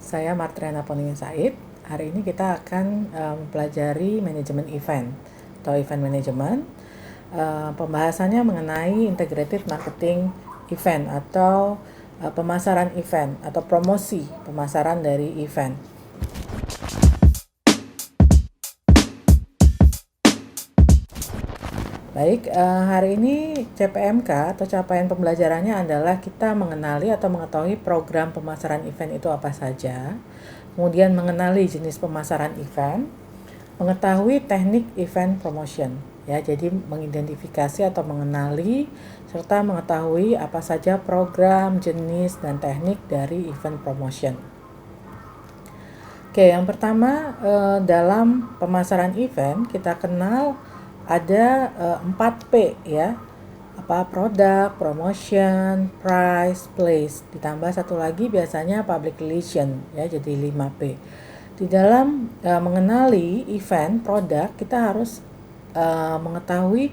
Saya Martriana Poning Said. Hari ini kita akan mempelajari manajemen event atau event management. Pembahasannya mengenai integrated marketing event atau pemasaran event atau promosi pemasaran dari event. Baik, hari ini CPMK atau capaian pembelajarannya adalah kita mengenali atau mengetahui program pemasaran event itu apa saja, kemudian mengenali jenis pemasaran event, mengetahui teknik event promotion. Ya, jadi mengidentifikasi atau mengenali serta mengetahui apa saja program, jenis, dan teknik dari event promotion. Oke, yang pertama dalam pemasaran event kita kenal ada 4P ya. Produk, promotion, price, place. Ditambah satu lagi biasanya public relation ya, jadi 5P. Di dalam mengenali event, produk, kita harus mengetahui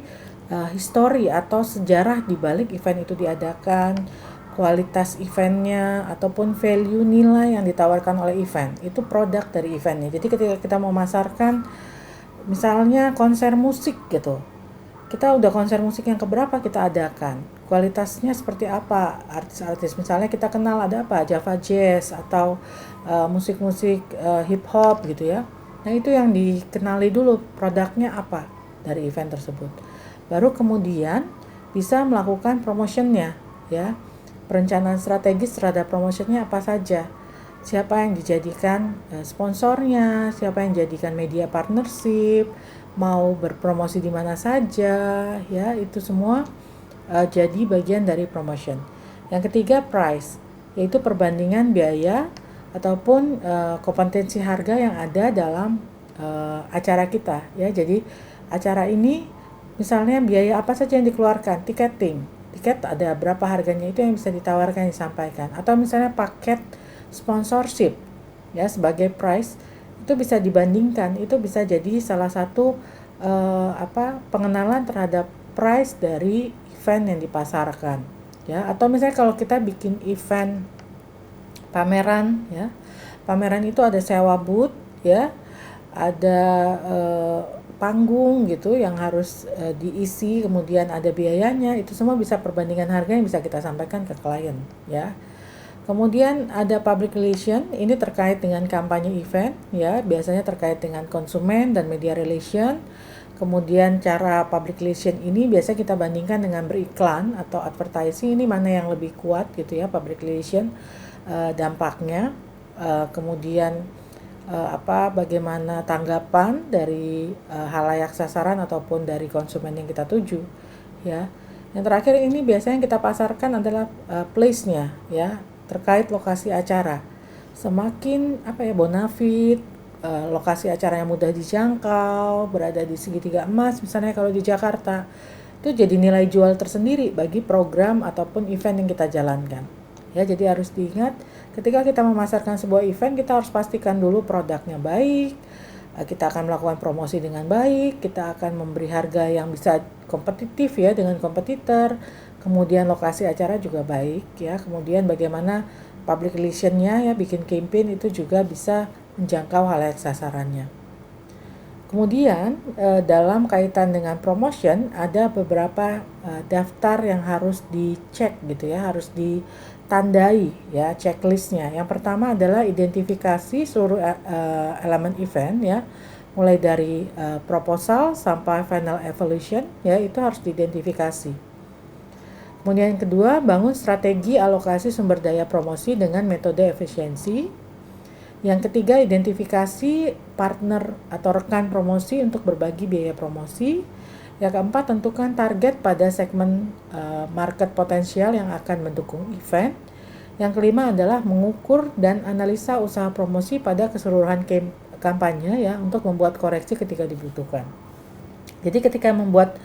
histori atau sejarah di balik event itu diadakan, kualitas eventnya ataupun value nilai yang ditawarkan oleh event. Itu produk dari eventnya. Jadi ketika kita memasarkan misalnya konser musik gitu, kita udah konser musik yang keberapa kita adakan, kualitasnya seperti apa, artis-artis misalnya kita kenal ada apa, Java Jazz atau musik-musik hip hop gitu ya. Nah itu yang dikenali dulu produknya apa dari event tersebut, baru kemudian bisa melakukan promotionnya ya, perencanaan strategis terhadap promotionnya apa saja, siapa yang dijadikan sponsornya, siapa yang dijadikan media partnership, mau berpromosi di mana saja ya, itu semua jadi bagian dari promotion. Yang ketiga price, yaitu perbandingan biaya ataupun kompetensi harga yang ada dalam acara kita ya. Jadi acara ini misalnya biaya apa saja yang dikeluarkan, tiket ada berapa harganya, itu yang bisa ditawarkan, disampaikan. Atau misalnya paket sponsorship ya sebagai price, itu bisa dibandingkan, itu bisa jadi salah satu pengenalan terhadap price dari event yang dipasarkan ya. Atau misalnya kalau kita bikin event pameran ya, pameran itu ada sewa booth ya, ada panggung gitu yang harus diisi, kemudian ada biayanya, itu semua bisa perbandingan harga yang bisa kita sampaikan ke klien ya. Kemudian ada public relation, ini terkait dengan kampanye event ya, biasanya terkait dengan konsumen dan media relation. Kemudian cara public relation ini biasa kita bandingkan dengan beriklan atau advertising, ini mana yang lebih kuat gitu ya, public relation dampaknya. Kemudian bagaimana tanggapan dari halayak sasaran ataupun dari konsumen yang kita tuju ya. Yang terakhir ini biasanya yang kita pasarkan adalah place-nya ya, terkait lokasi acara. Semakin bonafit, lokasi acara yang mudah dijangkau, berada di segitiga emas misalnya kalau di Jakarta, itu jadi nilai jual tersendiri bagi program ataupun event yang kita jalankan ya. Jadi harus diingat ketika kita memasarkan sebuah event, kita harus pastikan dulu produknya baik, kita akan melakukan promosi dengan baik, kita akan memberi harga yang bisa kompetitif ya dengan kompetitor, kemudian lokasi acara juga baik ya, kemudian bagaimana public relation-nya ya, bikin campaign itu juga bisa menjangkau halayak sasarannya. Kemudian dalam kaitan dengan promotion ada beberapa daftar yang harus dicek gitu ya, harus ditandai ya, checklistnya. Yang pertama adalah identifikasi seluruh elemen event ya, mulai dari proposal sampai final evaluation ya, itu harus diidentifikasi. Kemudian yang kedua, bangun strategi alokasi sumber daya promosi dengan metode efisiensi. Yang ketiga, identifikasi partner atau rekan promosi untuk berbagi biaya promosi. Yang keempat, tentukan target pada segmen market potensial yang akan mendukung event. Yang kelima adalah mengukur dan analisa usaha promosi pada keseluruhan kampanye ya, untuk membuat koreksi ketika dibutuhkan. Jadi ketika membuat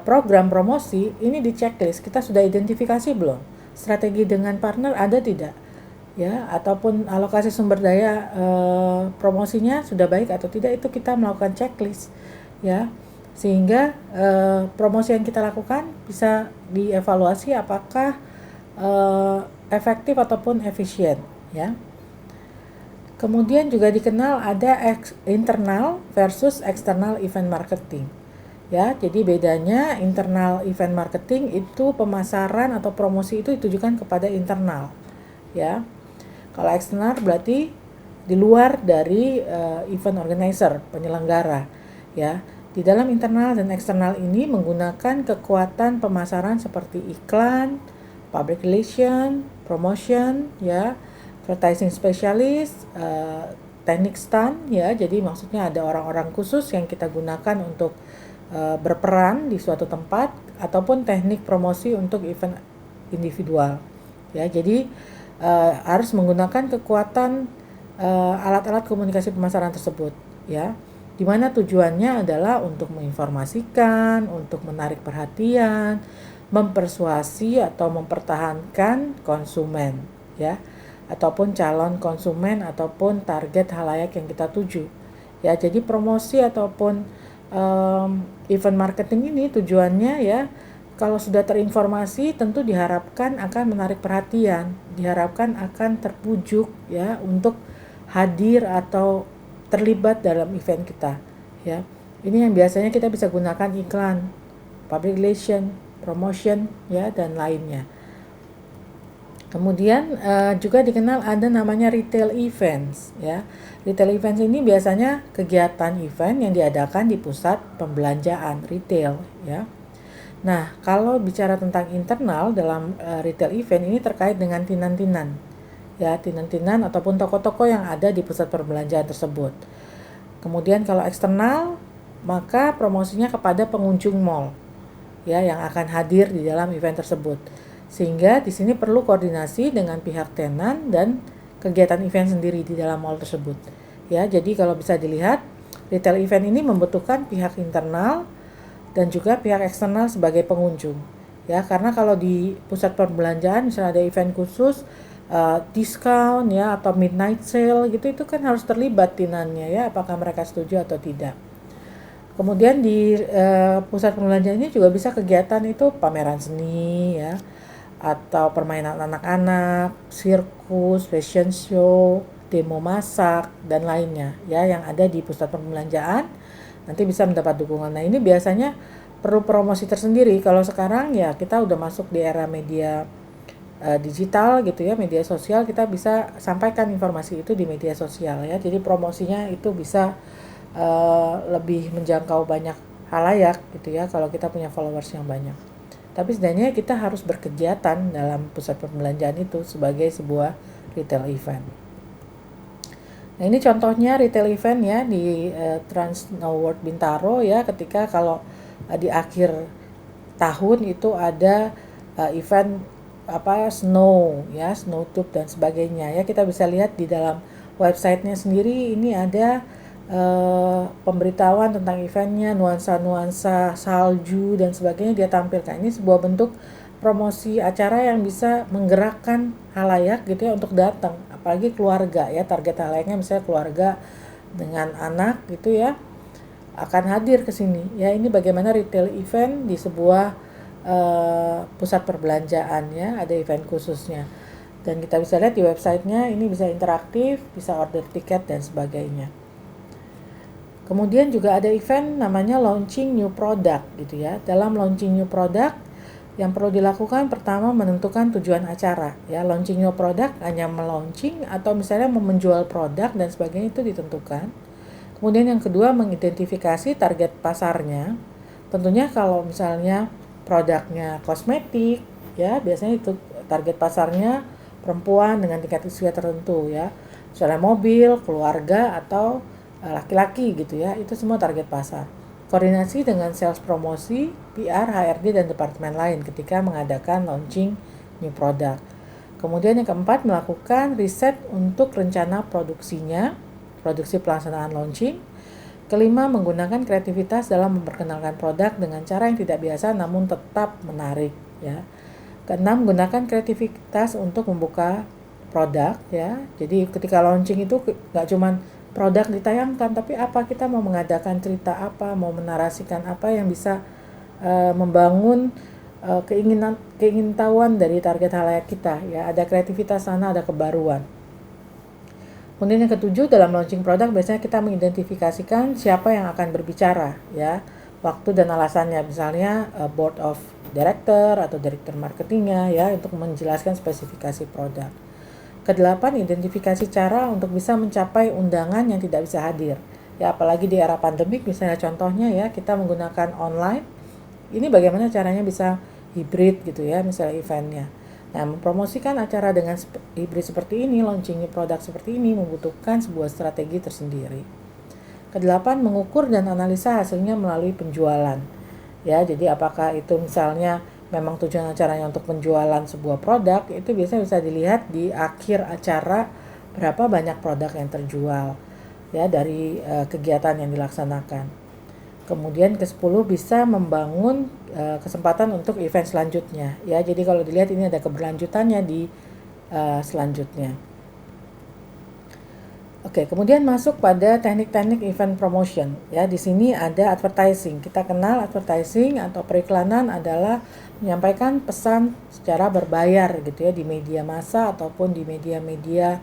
program promosi ini di checklist, kita sudah identifikasi belum strategi dengan partner ada tidak ya, ataupun alokasi sumber daya promosinya sudah baik atau tidak, itu kita melakukan checklist ya, sehingga promosi yang kita lakukan bisa dievaluasi apakah efektif ataupun efisien ya. Kemudian juga dikenal ada internal versus external event marketing. Ya, jadi bedanya internal event marketing itu pemasaran atau promosi itu ditujukan kepada internal. Ya. Kalau eksternal berarti di luar dari event organizer, penyelenggara. Ya. Di dalam internal dan eksternal ini menggunakan kekuatan pemasaran seperti iklan, public relation, promotion, ya, advertising specialist, teknik stand, ya. Jadi maksudnya ada orang-orang khusus yang kita gunakan untuk berperan di suatu tempat, ataupun teknik promosi untuk event individual. Ya, jadi harus menggunakan kekuatan alat-alat komunikasi pemasaran tersebut, ya. Di mana tujuannya adalah untuk menginformasikan, untuk menarik perhatian, mempersuasi atau mempertahankan konsumen, ya, ataupun calon konsumen ataupun target halayak yang kita tuju. Ya, jadi promosi ataupun event marketing ini tujuannya, ya, kalau sudah terinformasi tentu diharapkan akan menarik perhatian, diharapkan akan terpujuk, ya, untuk hadir atau terlibat dalam event kita, ya. Ini yang biasanya kita bisa gunakan iklan, public relation, promotion, ya, dan lainnya. Kemudian juga dikenal ada namanya retail events, ya. Retail events ini biasanya kegiatan event yang diadakan di pusat pembelanjaan retail, ya. Nah, kalau bicara tentang internal dalam retail event ini terkait dengan tinan-tinan, ya, tinan-tinan ataupun toko-toko yang ada di pusat perbelanjaan tersebut. Kemudian kalau eksternal, maka promosinya kepada pengunjung mall, ya, yang akan hadir di dalam event tersebut. Sehingga di sini perlu koordinasi dengan pihak tenan dan kegiatan event sendiri di dalam mall tersebut. Ya, jadi kalau bisa dilihat, retail event ini membutuhkan pihak internal dan juga pihak eksternal sebagai pengunjung. Ya, karena kalau di pusat perbelanjaan misalnya ada event khusus, diskon, ya, atau midnight sale gitu, itu kan harus terlibat tinannya, ya, apakah mereka setuju atau tidak. Kemudian di pusat perbelanjaan ini juga bisa kegiatan itu pameran seni, ya, atau permainan anak-anak, sirkus, fashion show, demo masak, dan lainnya, ya, yang ada di pusat perbelanjaan nanti bisa mendapat dukungan. Nah, ini biasanya perlu promosi tersendiri. Kalau sekarang ya kita udah masuk di era media digital gitu, ya, media sosial, kita bisa sampaikan informasi itu di media sosial, ya. Jadi promosinya itu bisa lebih menjangkau banyak halayak gitu, ya, kalau kita punya followers yang banyak. Tapi sebenarnya kita harus berkegiatan dalam pusat perbelanjaan itu sebagai sebuah retail event. Nah, ini contohnya retail event, ya, di Trans Snow World Bintaro, ya, ketika kalau di akhir tahun itu ada event snow, ya, snow tube dan sebagainya, ya. Kita bisa lihat di dalam websitenya sendiri ini ada pemberitahuan tentang eventnya, nuansa-nuansa salju dan sebagainya dia tampilkan. Ini sebuah bentuk promosi acara yang bisa menggerakkan halayak gitu, ya, untuk datang, apalagi keluarga, ya, target halayaknya misalnya keluarga dengan anak gitu, ya, akan hadir ke sini, ya. Ini bagaimana retail event di sebuah pusat perbelanjaan, ya, ada event khususnya. Dan kita bisa lihat di websitenya ini bisa interaktif, bisa order tiket dan sebagainya. Kemudian juga ada event namanya launching new product gitu, ya. Dalam launching new product yang perlu dilakukan pertama menentukan tujuan acara, ya. Launching new product hanya melaunching atau misalnya mau menjual produk dan sebagainya itu ditentukan. Kemudian yang kedua mengidentifikasi target pasarnya. Tentunya kalau misalnya produknya kosmetik, ya, biasanya itu target pasarnya perempuan dengan tingkat usia tertentu, ya. Misalnya mobil, keluarga atau laki-laki gitu, ya, itu semua target pasar. Koordinasi dengan sales promosi, PR, HRD, dan departemen lain ketika mengadakan launching new product. Kemudian yang keempat, melakukan riset untuk rencana produksinya, produksi pelaksanaan launching. Kelima, menggunakan kreativitas dalam memperkenalkan produk dengan cara yang tidak biasa namun tetap menarik, ya. Keenam, gunakan kreativitas untuk membuka produk, ya. Jadi ketika launching itu nggak cuman produk ditayangkan, tapi apa, kita mau mengadakan cerita apa, mau menarasikan apa yang bisa membangun keingintahuan dari target halayak kita, ya. Ada kreativitas sana, ada kebaruan. Kemudian yang ketujuh, dalam launching produk biasanya kita mengidentifikasikan siapa yang akan berbicara, ya, waktu dan alasannya, misalnya board of director atau director marketingnya, ya, untuk menjelaskan spesifikasi produk. Kedelapan, identifikasi cara untuk bisa mencapai undangan yang tidak bisa hadir. Ya, apalagi di era pandemik, misalnya contohnya ya, kita menggunakan online. Ini bagaimana caranya bisa hybrid gitu ya, misalnya eventnya. Nah, mempromosikan acara dengan hybrid seperti ini, launching produk seperti ini membutuhkan sebuah strategi tersendiri. Kedelapan, mengukur dan analisa hasilnya melalui penjualan. Ya, jadi apakah itu misalnya memang tujuan acaranya untuk penjualan sebuah produk, itu biasanya bisa dilihat di akhir acara berapa banyak produk yang terjual ya dari kegiatan yang dilaksanakan. Kemudian ke-10, bisa membangun kesempatan untuk event selanjutnya ya. Jadi kalau dilihat ini ada keberlanjutannya di selanjutnya. Oke, kemudian masuk pada teknik-teknik event promotion ya. Di sini ada advertising. Kita kenal advertising atau periklanan adalah menyampaikan pesan secara berbayar gitu ya di media massa ataupun di media-media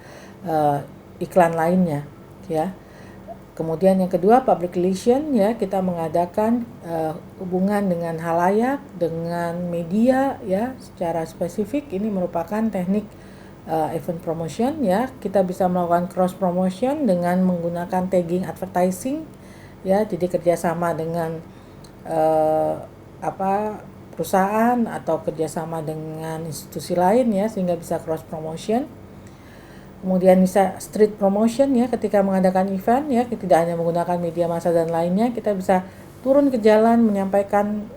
iklan lainnya ya. Kemudian yang kedua, public relation ya, kita mengadakan hubungan dengan halayak, dengan media ya secara spesifik. Ini merupakan teknik event promotion ya. Kita bisa melakukan cross promotion dengan menggunakan tagging advertising ya. Jadi kerjasama dengan perusahaan atau kerjasama dengan institusi lain ya, sehingga bisa cross promotion. Kemudian bisa street promotion ya, ketika mengadakan event ya, kita tidak hanya menggunakan media massa dan lainnya, kita bisa turun ke jalan menyampaikan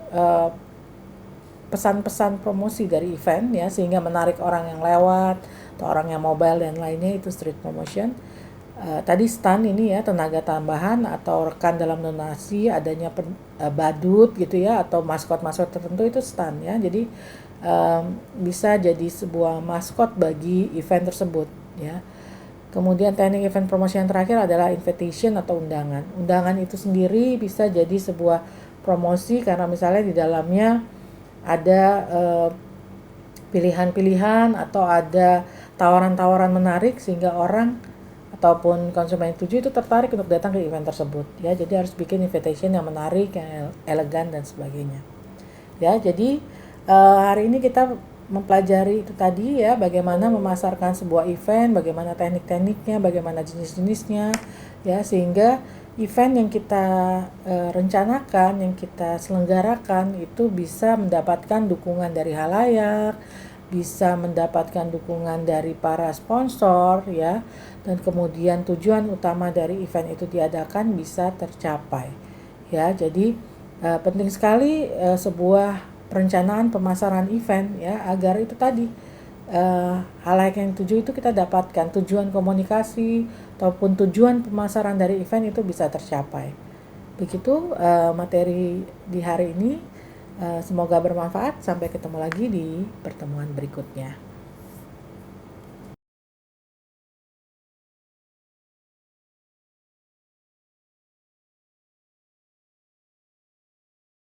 pesan-pesan promosi dari event ya, sehingga menarik orang yang lewat atau orang yang mobile dan lainnya, itu street promotion. Tadi stand ini ya, tenaga tambahan atau rekan dalam donasi, adanya badut gitu ya, atau maskot-maskot tertentu, itu stand ya. Jadi bisa jadi sebuah maskot bagi event tersebut ya. Kemudian teknik event promosi yang terakhir adalah invitation atau undangan. Undangan itu sendiri bisa jadi sebuah promosi karena misalnya di dalamnya ada pilihan-pilihan atau ada tawaran-tawaran menarik sehingga orang ataupun konsumen yang tuju itu tertarik untuk datang ke event tersebut ya. Jadi harus bikin invitation yang menarik, yang elegan dan sebagainya ya. Jadi hari ini kita mempelajari itu tadi ya, bagaimana memasarkan sebuah event, bagaimana teknik-tekniknya, bagaimana jenis-jenisnya ya, sehingga event yang kita rencanakan, yang kita selenggarakan itu bisa mendapatkan dukungan dari halayak, bisa mendapatkan dukungan dari para sponsor ya, dan kemudian tujuan utama dari event itu diadakan bisa tercapai ya. Jadi penting sekali sebuah perencanaan pemasaran event ya, agar itu tadi halayak yang tuju itu kita dapatkan, tujuan komunikasi ataupun tujuan pemasaran dari event itu bisa tercapai. Begitu materi di hari ini, semoga bermanfaat. Sampai ketemu lagi di pertemuan berikutnya.